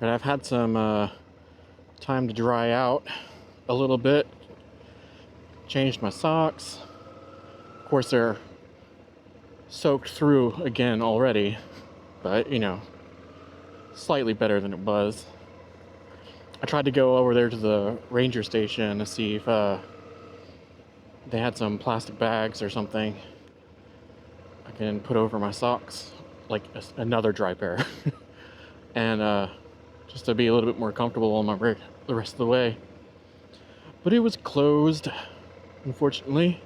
But I've had some time to dry out a little bit. Changed my socks. Of course, they're soaked through again already, but you know, slightly better than it was. I tried to go over there to the ranger station to see if they had some plastic bags or something I can put over my socks, like another dry pair, and just to be a little bit more comfortable on my the rest of the way. But it was closed, unfortunately.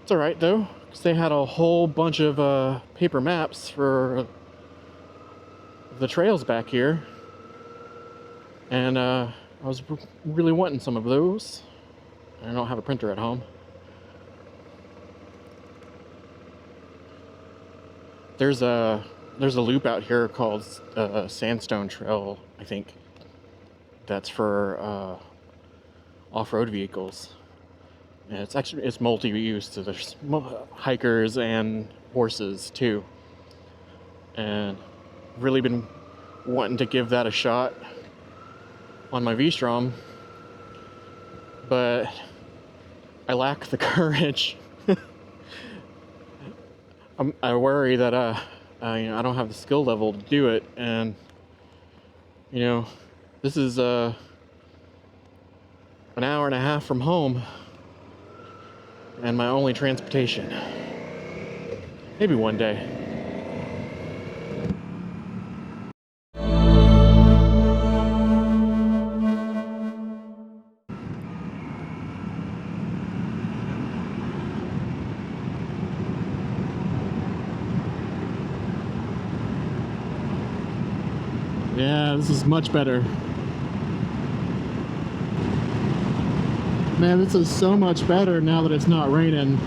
It's alright though, because they had a whole bunch of paper maps for the trails back here. And I was really wanting some of those. I don't have a printer at home. There's a loop out here called Sandstone Trail, I think. That's for off-road vehicles. And it's multi-use, so there's hikers and horses too. And really been wanting to give that a shot on my V-Strom, but I lack the courage. I worry that I don't have the skill level to do it, and you know, this is an hour and a half from home, and my only transportation. Maybe one day. Yeah, this is much better. Man, this is so much better now that it's not raining.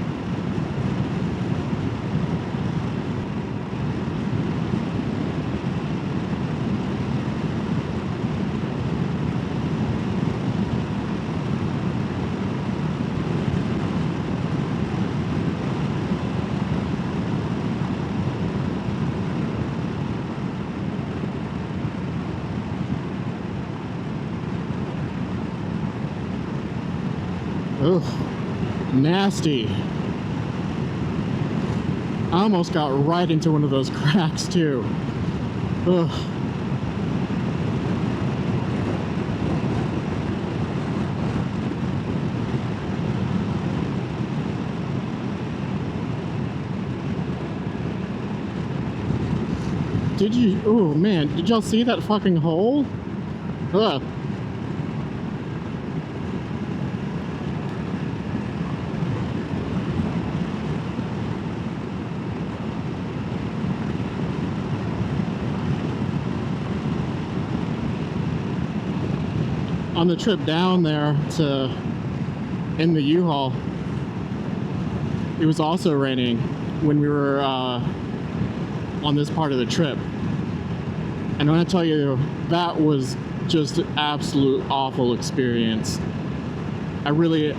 Ugh, nasty. I almost got right into one of those cracks too. Ugh. Did you? Oh man, did y'all see that fucking hole? Ugh. On the trip down there in the U-Haul, it was also raining when we were on this part of the trip. And when I tell you, that was just an absolute awful experience. I really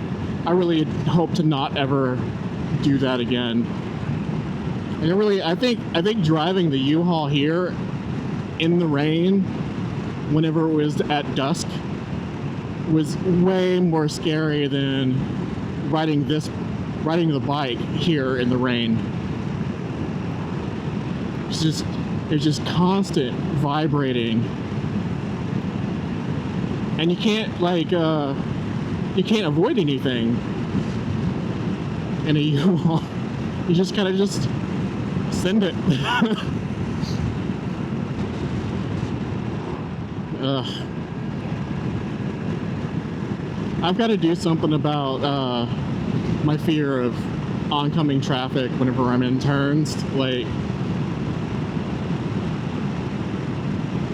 hope to not ever do that again. And I think driving the U-Haul here in the rain, whenever it was at dusk, was way more scary than riding the bike here in the rain. It's just constant vibrating, and you can't avoid anything in a U-Haul. You just kind of just send it. Ugh. I've got to do something about my fear of oncoming traffic whenever I'm in turns. Like,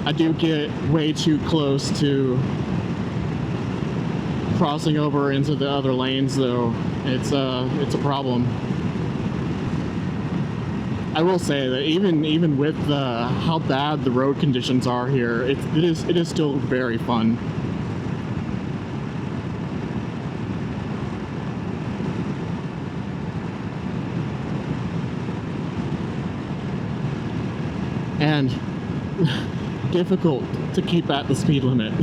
I do get way too close to crossing over into the other lanes, though. It's a problem. I will say that even with how bad the road conditions are here, it is still very fun. And difficult to keep at the speed limit.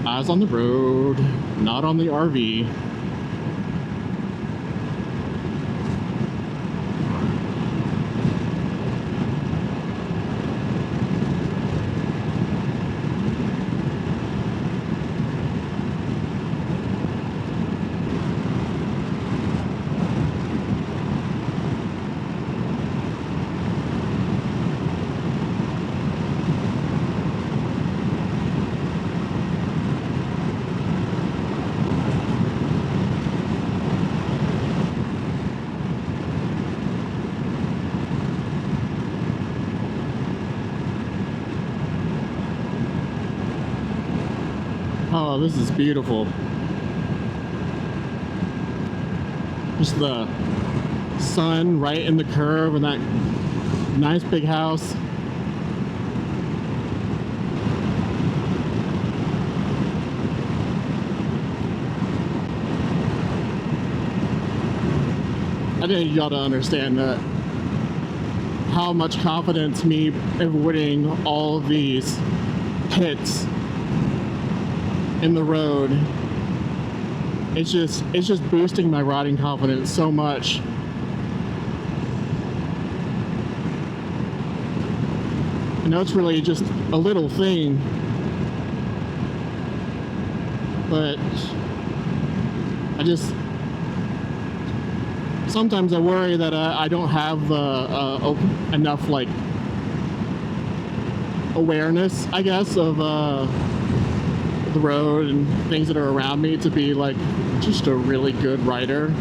Eyes on the road, not on the RV. Oh, this is beautiful. Just the sun right in the curve and that nice big house. I need y'all to understand that how much confidence me avoiding all of these pits in the road, it's just boosting my riding confidence so much. I know it's really just a little thing, but sometimes I worry that I don't have enough like awareness, I guess, of the road and things that are around me to be like just a really good rider.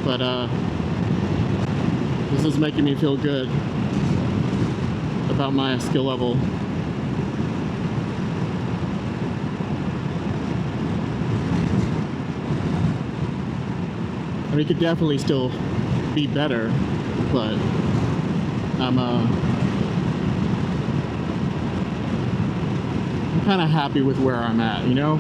But this is making me feel good about my skill level. I mean, it could definitely still be better, but I'm kind of happy with where I'm at, you know?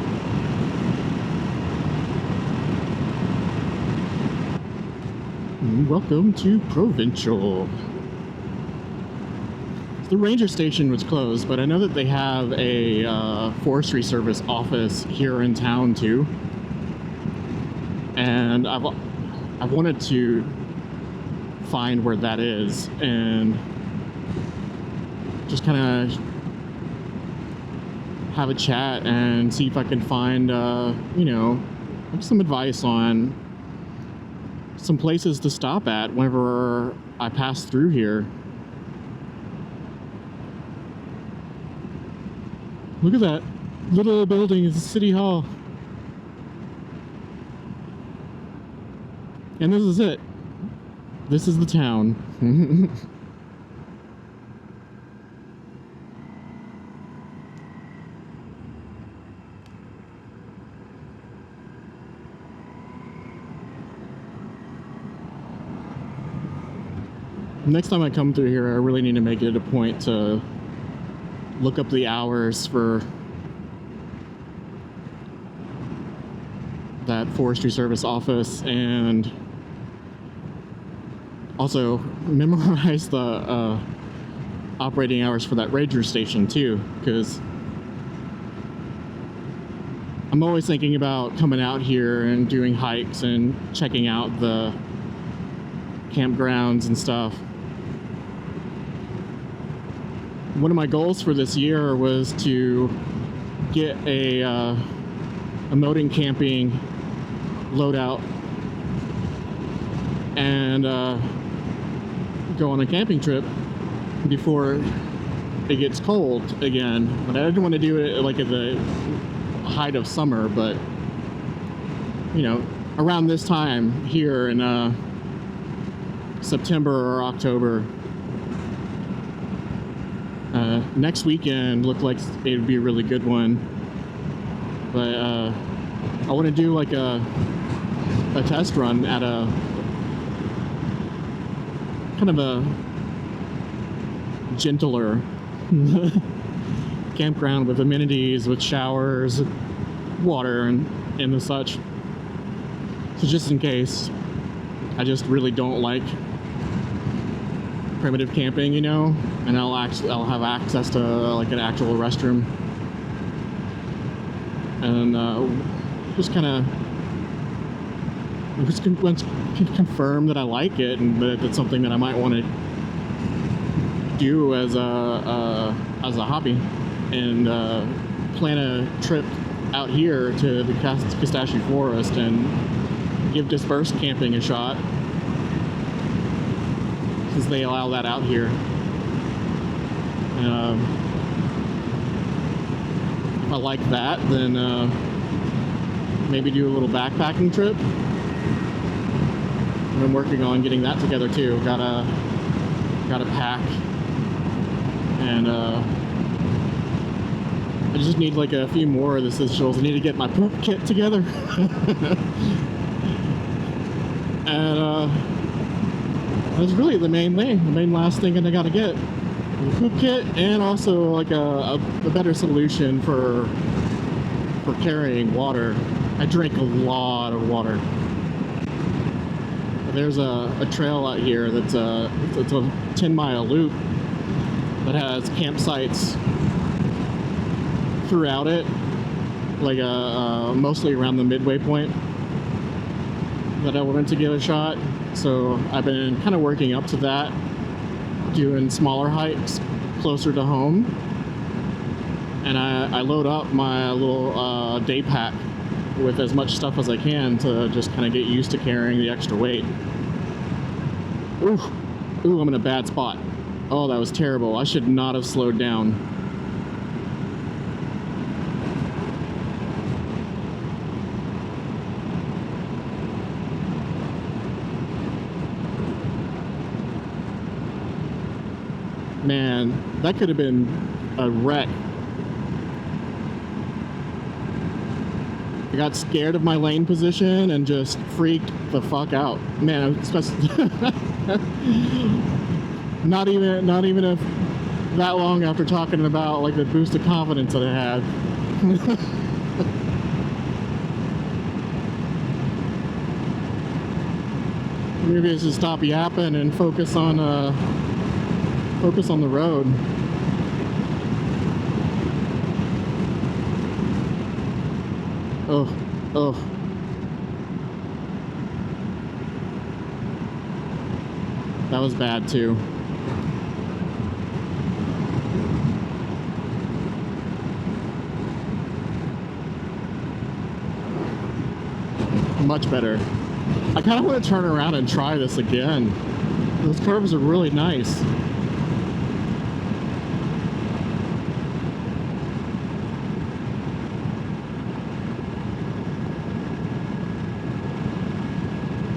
Welcome to Provincial. The ranger station was closed, but I know that they have a forestry service office here in town too. And I've wanted to find where that is and just kind of have a chat and see if I can find, you know, some advice on some places to stop at whenever I pass through here. Look at that little building, is the city hall. And this is it. This is the town. Next time I come through here, I really need to make it a point to look up the hours for that forestry service office and also memorize the operating hours for that ranger station too, because I'm always thinking about coming out here and doing hikes and checking out the campgrounds and stuff. One of my goals for this year was to get a mountain camping loadout and go on a camping trip before it gets cold again. But I didn't want to do it like at the height of summer, but you know, around this time here in September or October. Next weekend looked like it would be a really good one, but I want to do like a test run at a kind of a gentler campground with amenities, with showers, water, and the such. So just in case I just really don't like primitive camping, you know, and I'll have access to like an actual restroom, and just kind of confirm that I like it and that it's something that I might want to do as a hobby, and plan a trip out here to the Pistachio Forest and give dispersed camping a shot, since they allow that out here. If I like that, then maybe do a little backpacking trip. I'm working on getting that together too. Gotta pack, and I just need like a few more of the essentials. I need to get my poop kit together. And that's really the main thing, the main last thing that I gotta get. The poop kit, and also like a better solution for carrying water. I drink a lot of water. There's a trail out here that's it's a 10-mile loop that has campsites throughout it, like mostly around the midway point, that I wanted to give a shot. So I've been kind of working up to that, doing smaller hikes closer to home, and I load up my little day pack with as much stuff as I can to just kind of get used to carrying the extra weight. Ooh, I'm in a bad spot. Oh, that was terrible. I should not have slowed down. Man, that could have been a wreck. I got scared of my lane position and just freaked the fuck out. Man, especially not even if that long after talking about like the boost of confidence that I had. Maybe I should stop yapping and focus on the road. Oh. That was bad too. Much better. I kind of want to turn around and try this again. Those curves are really nice.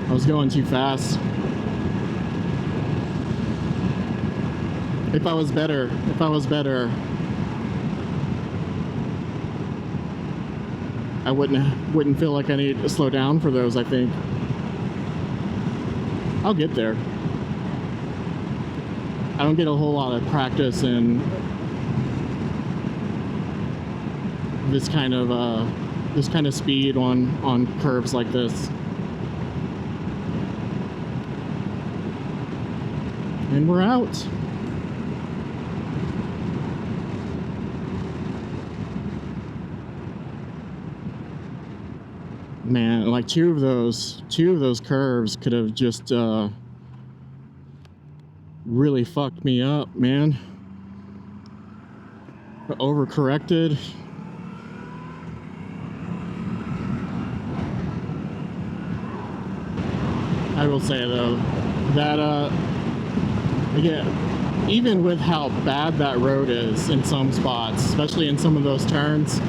I was going too fast. If I was better, I wouldn't feel like I need to slow down for those, I think. I'll get there. I don't get a whole lot of practice in this kind of speed on curves like this. And we're out. Man, like two of those curves could have just really fucked me up, man. Overcorrected. I will say though that again, even with how bad that road is in some spots, especially in some of those turns,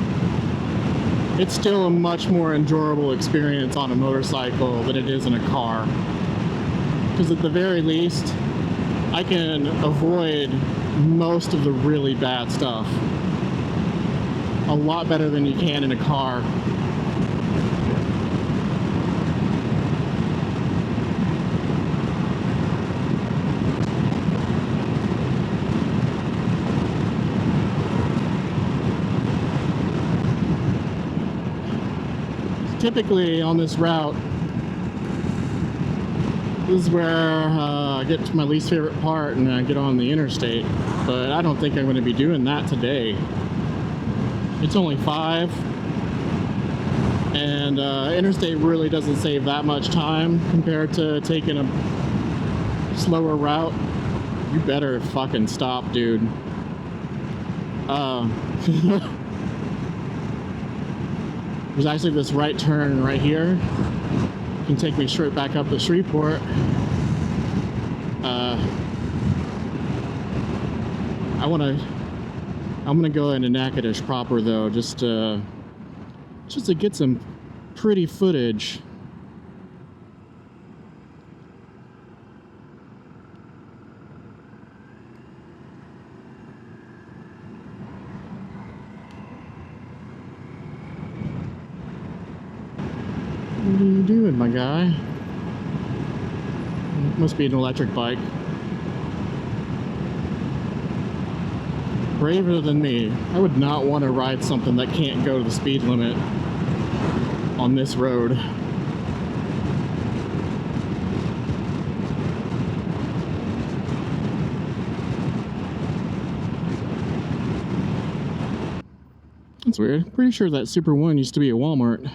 it's still a much more enjoyable experience on a motorcycle than it is in a car. Because at the very least, I can avoid most of the really bad stuff a lot better than you can in a car. Typically on this route, This is where I get to my least favorite part and I get on the interstate. But I don't think I'm going to be doing that today. It's only 5. And interstate really doesn't save that much time compared to taking a slower route. You better fucking stop, dude. There's actually this right turn right here. It can take me straight back up to Shreveport. I'm gonna go into Natchitoches proper though, just to get some pretty footage. What are you doing, my guy? Must be an electric bike. Braver than me. I would not want to ride something that can't go to the speed limit on this road. That's weird. Pretty sure that Super 1 used to be a Walmart.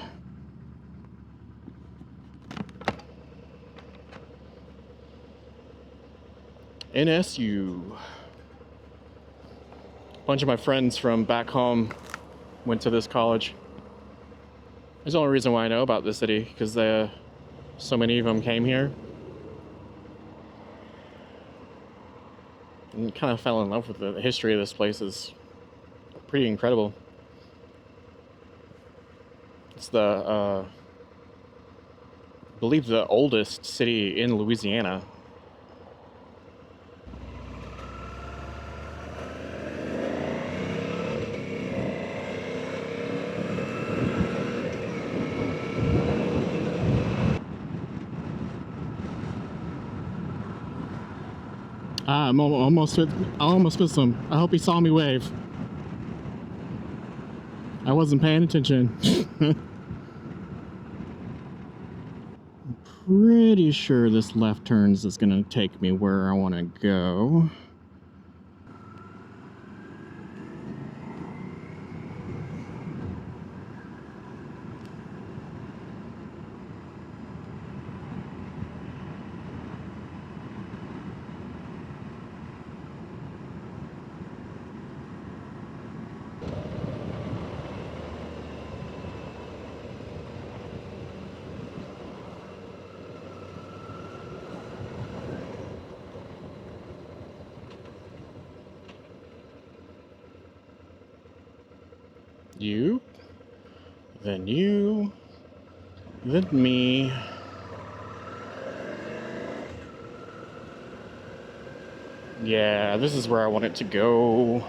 NSU. A bunch of my friends from back home went to this college. That's the only reason why I know about this city, because so many of them came here. And kind of fell in love with the history of this place. Is pretty incredible. It's I believe the oldest city in Louisiana. I almost missed him. I hope he saw me wave. I wasn't paying attention. I'm pretty sure this left turns is gonna take me where I want to go. You, then me. Yeah, this is where I want it to go.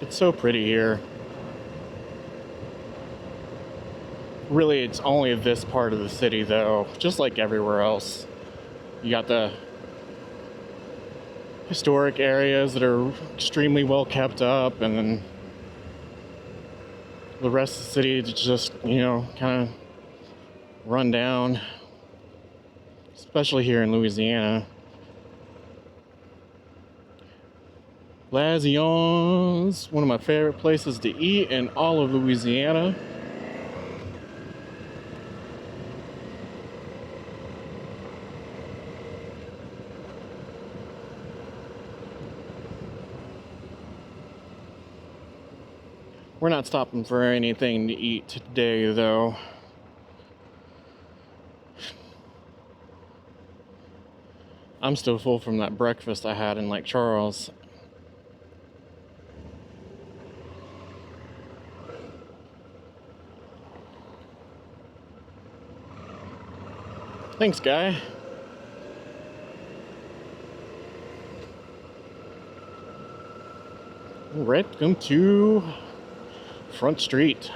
It's so pretty here. Really, it's only this part of the city, though, just like everywhere else. You got the historic areas that are extremely well kept up, and then the rest of the city is just, kind of run down, especially here in Louisiana. Lazion's, one of my favorite places to eat in all of Louisiana. We're not stopping for anything to eat today, though. I'm still full from that breakfast I had in Lake Charles. Thanks, guy. Welcome to Front Street.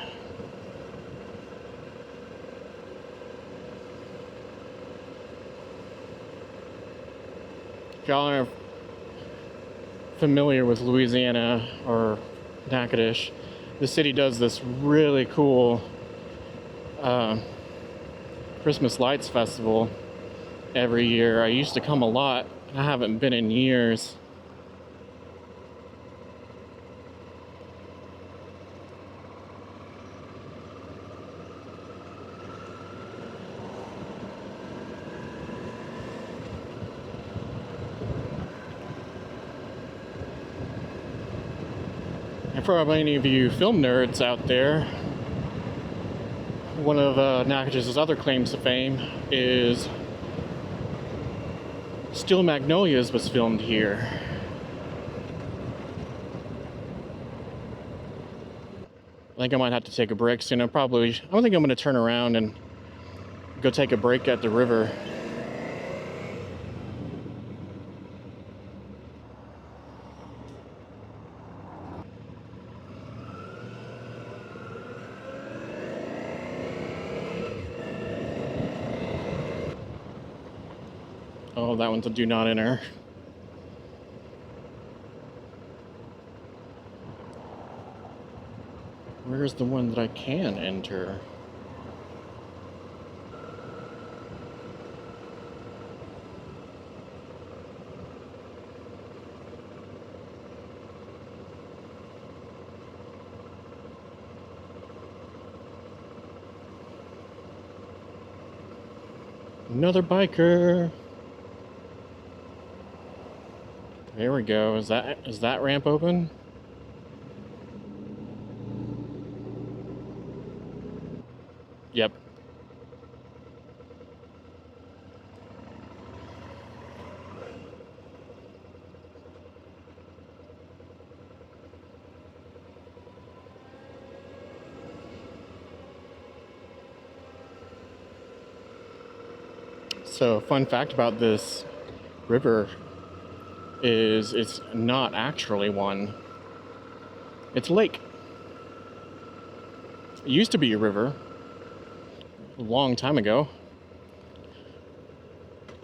If y'all are familiar with Louisiana or Natchitoches. The city does this really cool Christmas lights festival every year. I used to come a lot. I haven't been in years. And for any of you film nerds out there, one of Natchitoches' other claims to fame is Steel Magnolias was filmed here. I think I might have to take a break soon. I don't think I'm going to turn around and go take a break at the river. Oh, that one's a do not enter. Where's the one that I can enter? Another biker. There we go. Is that ramp open? Yep. So, fun fact about this river is it's not actually one. It's a lake. It used to be a river a long time ago.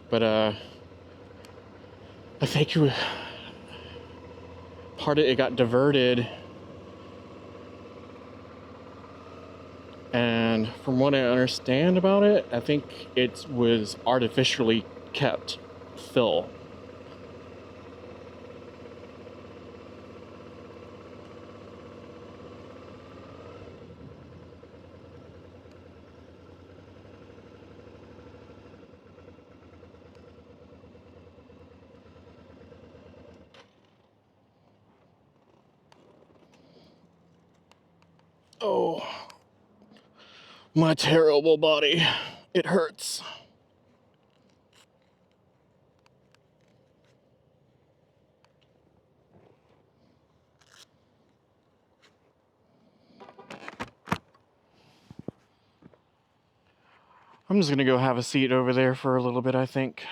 But I think part of it got diverted. And from what I understand about it, I think it was artificially kept fill. Oh, my terrible body. It hurts. I'm just gonna go have a seat over there for a little bit, I think.